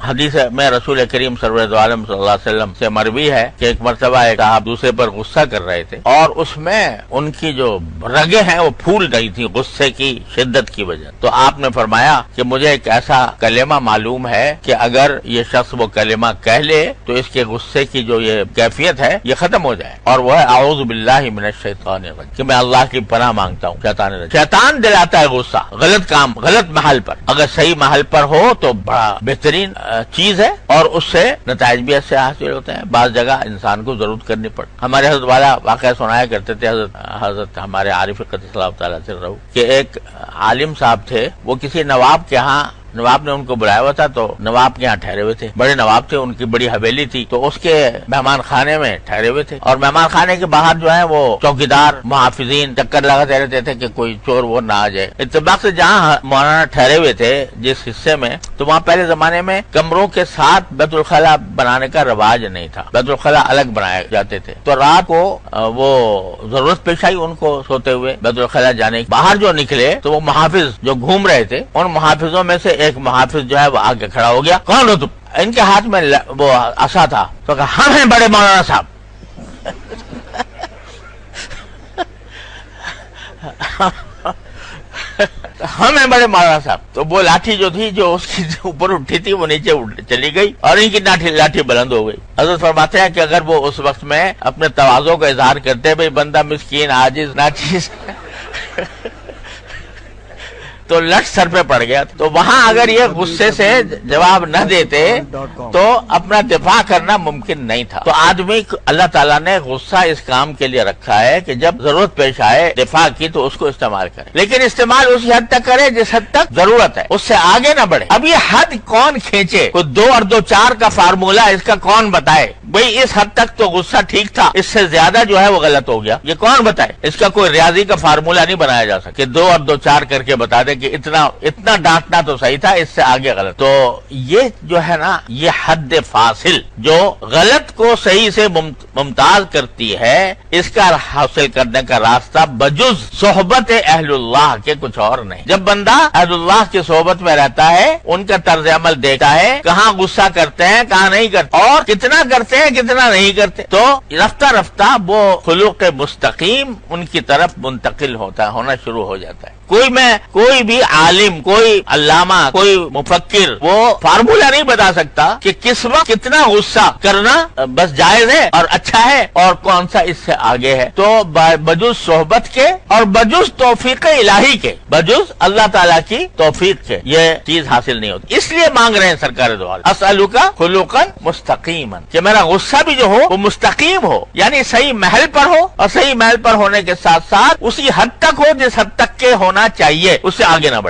حدیث میں رسول کریم صلی اللہ علیہ وسلم سے مروی ہے کہ ایک مرتبہ ایک صاحب دوسرے پر غصہ کر رہے تھے اور اس میں ان کی جو رگیں ہیں وہ پھول رہی تھی غصے کی شدت کی وجہ. تو آپ نے فرمایا کہ مجھے ایک ایسا کلمہ معلوم ہے کہ اگر یہ شخص وہ کلمہ کہہ لے تو اس کے غصے کی جو یہ کیفیت ہے یہ ختم ہو جائے, اور وہ ہے اعوذ باللہ من الشیطان الرجیم, کہ میں اللہ کی پناہ مانگتا ہوں شیطان الرجیم. شیطان دلاتا ہے غصہ غلط کام غلط محل پر, اگر صحیح محل پر ہو تو بڑا بہترین چیز ہے اور اس سے نتائج بھی ایسے حاصل ہوتے ہیں. بعض جگہ انسان کو ضرورت کرنی پڑتی. ہمارے حضرت والا واقعہ سنایا کرتے تھے حضرت ہمارے عارف قدس اللہ تعالیٰ سے رہو کہ ایک عالم صاحب تھے, وہ کسی نواب کے ہاں, نواب نے ان کو بلایا ہوا تھا تو نواب کے یہاں ٹھہرے ہوئے تھے. بڑے نواب تھے, ان کی بڑی حویلی تھی, تو اس کے مہمان خانے میں ٹھہرے ہوئے تھے, اور مہمان خانے کے باہر جو ہے وہ چوکیدار محافظین چکر لگاتے رہتے تھے کہ کوئی چور وہ نہ آ جائے. اتفاق سے جہاں مولانا ٹھہرے ہوئے تھے جس حصے میں, تو وہاں پہلے زمانے میں کمروں کے ساتھ بیت الخلا بنانے کا رواج نہیں تھا, بیت الخلا الگ بنائے جاتے تھے. تو رات کو وہ ضرورت پیش آئی ان کو سوتے ہوئے بیت الخلا جانے کی. باہر جو نکلے تو وہ محافظ جو گھوم رہے تھے, ان محافظوں میں سے ایک محافظ جو ہے وہ آگے کھڑا ہو گیا. کون ہو تم؟ ان کے ہاتھ میں وہ عصا تھا, تو کہا ہم ہیں بڑے مولانا صاحب. ہم ہیں بڑے مولانا صاحب. تو وہ لاٹھی جو تھی جو اس کی اوپر اٹھی تھی وہ نیچے چلی گئی اور ان کی لاٹھی بلند ہو گئی. حضرت فرماتے ہیں کہ اگر وہ اس وقت میں اپنے تواضع کا اظہار کرتے بھئی بندہ مسکین عاجز ناچیز تو لٹ سر پہ پڑ گیا. تو وہاں اگر یہ غصے سے جواب نہ دیتے تو اپنا دفاع کرنا ممکن نہیں تھا. تو آدمی اللہ تعالیٰ نے غصہ اس کام کے لیے رکھا ہے کہ جب ضرورت پیش آئے دفاع کی تو اس کو استعمال کرے, لیکن استعمال اسی حد تک کرے جس حد تک ضرورت ہے, اس سے آگے نہ بڑھے. اب یہ حد کون کھینچے؟ کوئی 2 اور 2 4 کا فارمولہ اس کا کون بتائے بھئی اس حد تک تو غصہ ٹھیک تھا, اس سے زیادہ جو ہے وہ غلط ہو گیا, یہ کون بتائے؟ اس کا کوئی ریاضی کا فارمولہ نہیں بنایا جا سکتا کہ 2 اور 2 4 کر کے بتا دے کہ اتنا ڈانٹنا تو صحیح تھا, اس سے آگے غلط. تو یہ جو ہے نا, یہ حد فاصل جو غلط کو صحیح سے ممتاز کرتی ہے, اس کا حاصل کرنے کا راستہ بجز صحبت اہل اللہ کے کچھ اور نہیں. جب بندہ اہل اللہ کی صحبت میں رہتا ہے, ان کا طرز عمل دیکھتا ہے, کہاں غصہ کرتے ہیں کہاں نہیں کرتے, اور کتنا کرتے ہیں کتنا نہیں کرتے, تو رفتہ رفتہ وہ خلق مستقیم ان کی طرف منتقل ہونا شروع ہو جاتا ہے. کوئی بھی عالم, کوئی علامہ, کوئی مفکر وہ فارمولہ نہیں بتا سکتا کہ کس وقت کتنا غصہ کرنا بس جائز ہے اور اچھا ہے اور کون سا اس سے آگے ہے. تو بجز صحبت کے اور بجز توفیق الہی کے, بجز اللہ تعالیٰ کی توفیق کے یہ چیز حاصل نہیں ہوتی. اس لیے مانگ رہے ہیں سرکار دو عالم اسألک خلقا مستقیما, کہ میرا غصہ بھی جو ہو وہ مستقیم ہو, یعنی صحیح محل پر ہو, اور صحیح محل پر ہونے کے ساتھ ساتھ اسی حد تک ہو جس حد تک کے ہونا چاہیے, اس سے آگے نہ بڑھے.